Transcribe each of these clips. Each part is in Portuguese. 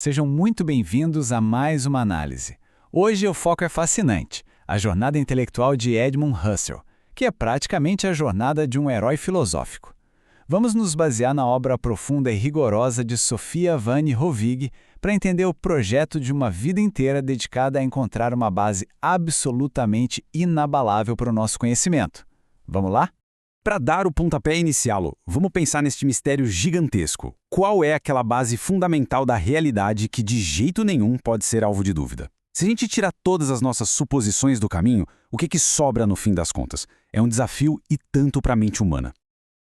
Sejam muito bem-vindos a mais uma análise. Hoje o foco é fascinante, a jornada intelectual de Edmund Husserl, que é praticamente a jornada de um herói filosófico. Vamos nos basear na obra profunda e rigorosa de Sofia van Hovig para entender o projeto de uma vida inteira dedicada a encontrar uma base absolutamente inabalável para o nosso conhecimento. Vamos lá? Para dar o pontapé inicial, vamos pensar neste mistério gigantesco. Qual é aquela base fundamental da realidade que de jeito nenhum pode ser alvo de dúvida? Se a gente tirar todas as nossas suposições do caminho, o que sobra no fim das contas? É um desafio e tanto para a mente humana.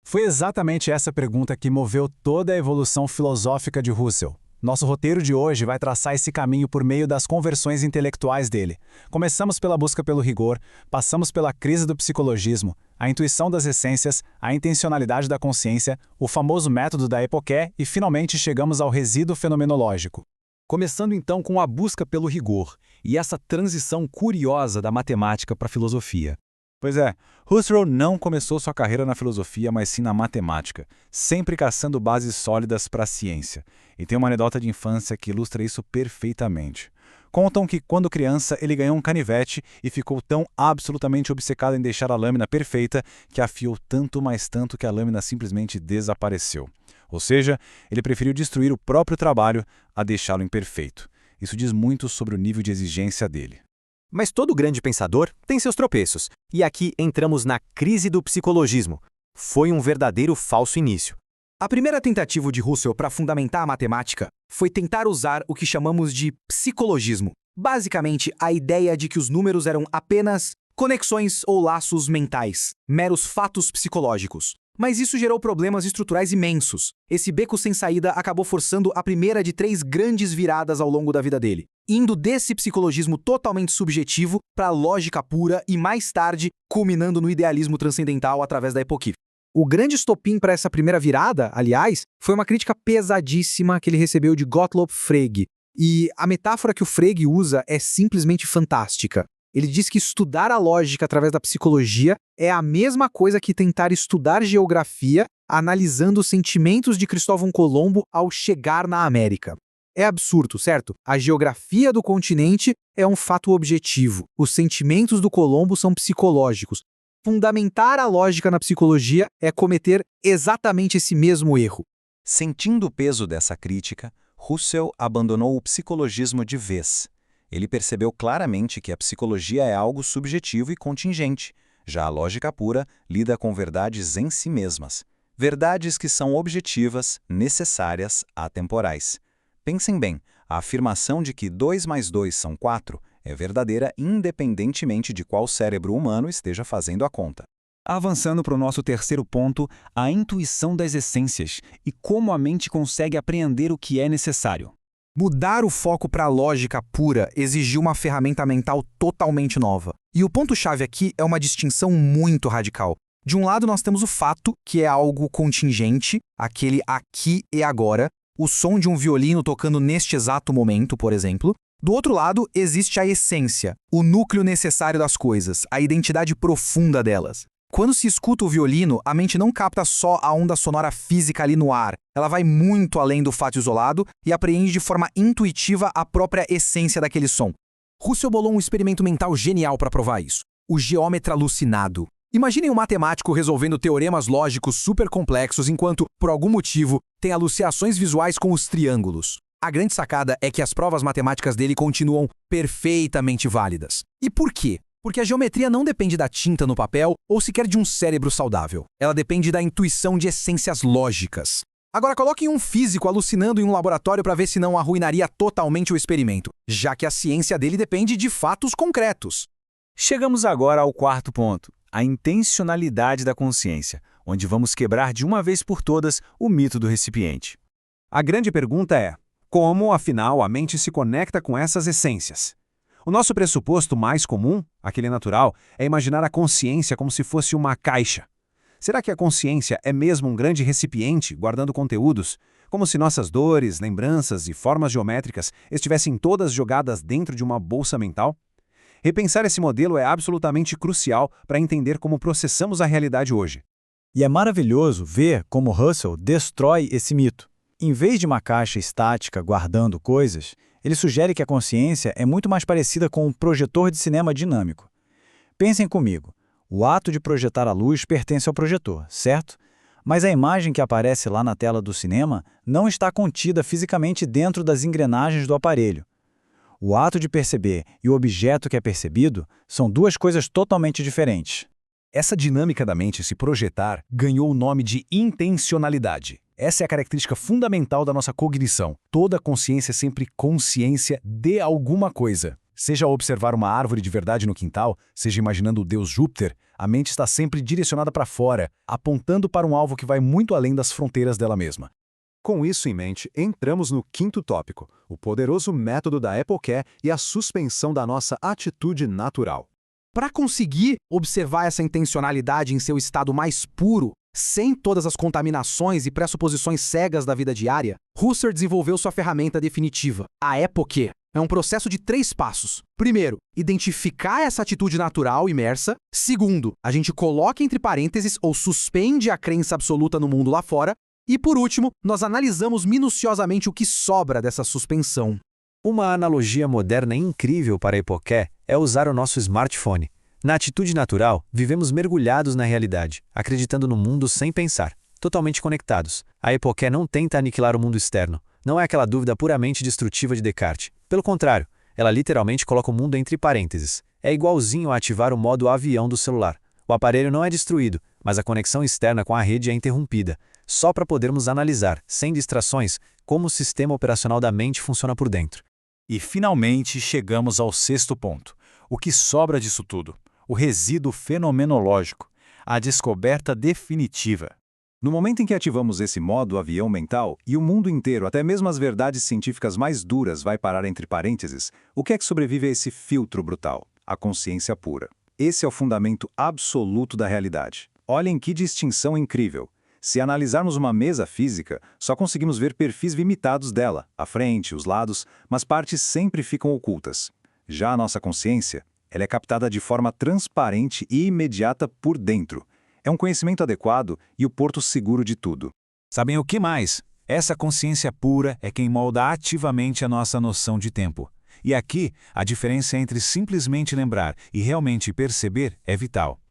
Foi exatamente essa pergunta que moveu toda a evolução filosófica de Husserl. Nosso roteiro de hoje vai traçar esse caminho por meio das conversões intelectuais dele. Começamos pela busca pelo rigor, passamos pela crise do psicologismo, a intuição das essências, a intencionalidade da consciência, o famoso método da Epoché e finalmente chegamos ao resíduo fenomenológico. Começando então com a busca pelo rigor e essa transição curiosa da matemática para a filosofia. Pois é, Husserl não começou sua carreira na filosofia, mas sim na matemática, sempre caçando bases sólidas para a ciência. E tem uma anedota de infância que ilustra isso perfeitamente. Contam que, quando criança, ele ganhou um canivete e ficou tão absolutamente obcecado em deixar a lâmina perfeita que afiou tanto mais tanto que a lâmina simplesmente desapareceu. Ou seja, ele preferiu destruir o próprio trabalho a deixá-lo imperfeito. Isso diz muito sobre o nível de exigência dele. Mas todo grande pensador tem seus tropeços, e aqui entramos na crise do psicologismo. Foi um verdadeiro falso início. A primeira tentativa de Husserl para fundamentar a matemática foi tentar usar o que chamamos de psicologismo. Basicamente, a ideia de que os números eram apenas conexões ou laços mentais, meros fatos psicológicos. Mas isso gerou problemas estruturais imensos. Esse beco sem saída acabou forçando a primeira de 3 grandes viradas ao longo da vida dele, indo desse psicologismo totalmente subjetivo para a lógica pura e, mais tarde, culminando no idealismo transcendental através da Epoché. O grande estopim para essa primeira virada, aliás, foi uma crítica pesadíssima que ele recebeu de Gottlob Frege. E a metáfora que o Frege usa é simplesmente fantástica. Ele diz que estudar a lógica através da psicologia é a mesma coisa que tentar estudar geografia analisando os sentimentos de Cristóvão Colombo ao chegar na América. É absurdo, certo? A geografia do continente é um fato objetivo. Os sentimentos do Colombo são psicológicos. Fundamentar a lógica na psicologia é cometer exatamente esse mesmo erro. Sentindo o peso dessa crítica, Husserl abandonou o psicologismo de vez. Ele percebeu claramente que a psicologia é algo subjetivo e contingente. Já a lógica pura lida com verdades em si mesmas. Verdades que são objetivas, necessárias, atemporais. Pensem bem, a afirmação de que 2 mais 2 são 4 é verdadeira independentemente de qual cérebro humano esteja fazendo a conta. Avançando para o nosso terceiro ponto, a intuição das essências e como a mente consegue apreender o que é necessário. Mudar o foco para a lógica pura exigiu uma ferramenta mental totalmente nova. E o ponto-chave aqui é uma distinção muito radical. De um lado, nós temos o fato, que é algo contingente, aquele aqui e agora, o som de um violino tocando neste exato momento, por exemplo. Do outro lado, existe a essência, o núcleo necessário das coisas, a identidade profunda delas. Quando se escuta o violino, a mente não capta só a onda sonora física ali no ar. Ela vai muito além do fato isolado e apreende de forma intuitiva a própria essência daquele som. Husserl bolou um experimento mental genial para provar isso. O geômetra alucinado. Imaginem um matemático resolvendo teoremas lógicos super complexos enquanto, por algum motivo, tem alucinações visuais com os triângulos. A grande sacada é que as provas matemáticas dele continuam perfeitamente válidas. E por quê? Porque a geometria não depende da tinta no papel ou sequer de um cérebro saudável. Ela depende da intuição de essências lógicas. Agora coloquem um físico alucinando em um laboratório para ver se não arruinaria totalmente o experimento, já que a ciência dele depende de fatos concretos. Chegamos agora ao quarto ponto, a intencionalidade da consciência, onde vamos quebrar de uma vez por todas o mito do recipiente. A grande pergunta é: como, afinal, a mente se conecta com essas essências? O nosso pressuposto mais comum, aquele natural, é imaginar a consciência como se fosse uma caixa. Será que a consciência é mesmo um grande recipiente guardando conteúdos, como se nossas dores, lembranças e formas geométricas estivessem todas jogadas dentro de uma bolsa mental? Repensar esse modelo é absolutamente crucial para entender como processamos a realidade hoje. E é maravilhoso ver como Husserl destrói esse mito. Em vez de uma caixa estática guardando coisas, ele sugere que a consciência é muito mais parecida com um projetor de cinema dinâmico. Pensem comigo, o ato de projetar a luz pertence ao projetor, certo? Mas a imagem que aparece lá na tela do cinema não está contida fisicamente dentro das engrenagens do aparelho. O ato de perceber e o objeto que é percebido são duas coisas totalmente diferentes. Essa dinâmica da mente se projetar ganhou o nome de intencionalidade. Essa é a característica fundamental da nossa cognição. Toda consciência é sempre consciência de alguma coisa. Seja ao observar uma árvore de verdade no quintal, seja imaginando o deus Júpiter, a mente está sempre direcionada para fora, apontando para um alvo que vai muito além das fronteiras dela mesma. Com isso em mente, entramos no quinto tópico, o poderoso método da Epoché e a suspensão da nossa atitude natural. Para conseguir observar essa intencionalidade em seu estado mais puro, sem todas as contaminações e pressuposições cegas da vida diária, Husserl desenvolveu sua ferramenta definitiva, a Epoché. É um processo de 3 passos. Primeiro, identificar essa atitude natural imersa. Segundo, a gente coloca entre parênteses ou suspende a crença absoluta no mundo lá fora. E por último, nós analisamos minuciosamente o que sobra dessa suspensão. Uma analogia moderna incrível para a Epoché é usar o nosso smartphone. Na atitude natural, vivemos mergulhados na realidade, acreditando no mundo sem pensar, totalmente conectados. A Epoché não tenta aniquilar o mundo externo. Não é aquela dúvida puramente destrutiva de Descartes. Pelo contrário, ela literalmente coloca o mundo entre parênteses. É igualzinho a ativar o modo avião do celular. O aparelho não é destruído, mas a conexão externa com a rede é interrompida, só para podermos analisar, sem distrações, como o sistema operacional da mente funciona por dentro. E finalmente chegamos ao 6º ponto. O que sobra disso tudo? O resíduo fenomenológico. A descoberta definitiva. No momento em que ativamos esse modo avião mental, e o mundo inteiro, até mesmo as verdades científicas mais duras, vai parar entre parênteses, o que é que sobrevive a esse filtro brutal? A consciência pura. Esse é o fundamento absoluto da realidade. Olhem que distinção incrível. Se analisarmos uma mesa física, só conseguimos ver perfis limitados dela, a frente, os lados, mas partes sempre ficam ocultas. Já a nossa consciência, ela é captada de forma transparente e imediata por dentro. É um conhecimento adequado e o porto seguro de tudo. Sabem o que mais? Essa consciência pura é quem molda ativamente a nossa noção de tempo. E aqui, a diferença entre simplesmente lembrar e realmente perceber é vital.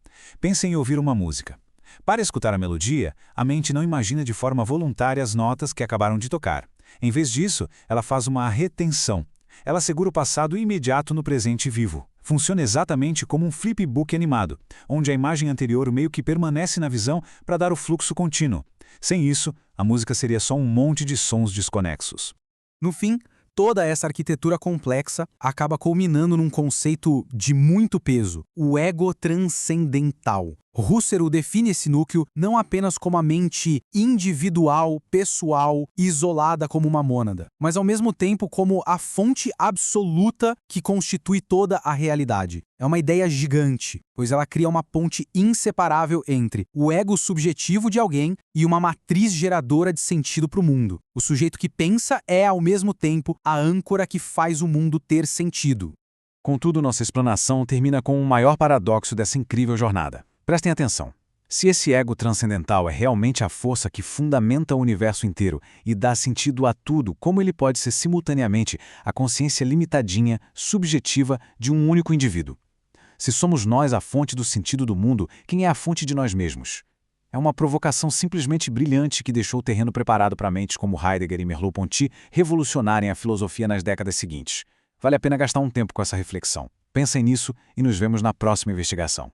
Pensem em ouvir uma música. Para escutar a melodia, a mente não imagina de forma voluntária as notas que acabaram de tocar. Em vez disso, ela faz uma retenção. Ela segura o passado imediato no presente vivo. Funciona exatamente como um flipbook animado, onde a imagem anterior meio que permanece na visão para dar o fluxo contínuo. Sem isso, a música seria só um monte de sons desconexos. No fim, toda essa arquitetura complexa acaba culminando num conceito de muito peso, o ego transcendental. Husserl define esse núcleo não apenas como a mente individual, pessoal, isolada como uma mônada, mas ao mesmo tempo como a fonte absoluta que constitui toda a realidade. É uma ideia gigante, pois ela cria uma ponte inseparável entre o ego subjetivo de alguém e uma matriz geradora de sentido para o mundo. O sujeito que pensa é, ao mesmo tempo, a âncora que faz o mundo ter sentido. Contudo, nossa explanação termina com o maior paradoxo dessa incrível jornada. Prestem atenção. Se esse ego transcendental é realmente a força que fundamenta o universo inteiro e dá sentido a tudo, como ele pode ser simultaneamente a consciência limitadinha, subjetiva de um único indivíduo? Se somos nós a fonte do sentido do mundo, quem é a fonte de nós mesmos? É uma provocação simplesmente brilhante que deixou o terreno preparado para mentes como Heidegger e Merleau-Ponty revolucionarem a filosofia nas décadas seguintes. Vale a pena gastar um tempo com essa reflexão. Pensem nisso e nos vemos na próxima investigação.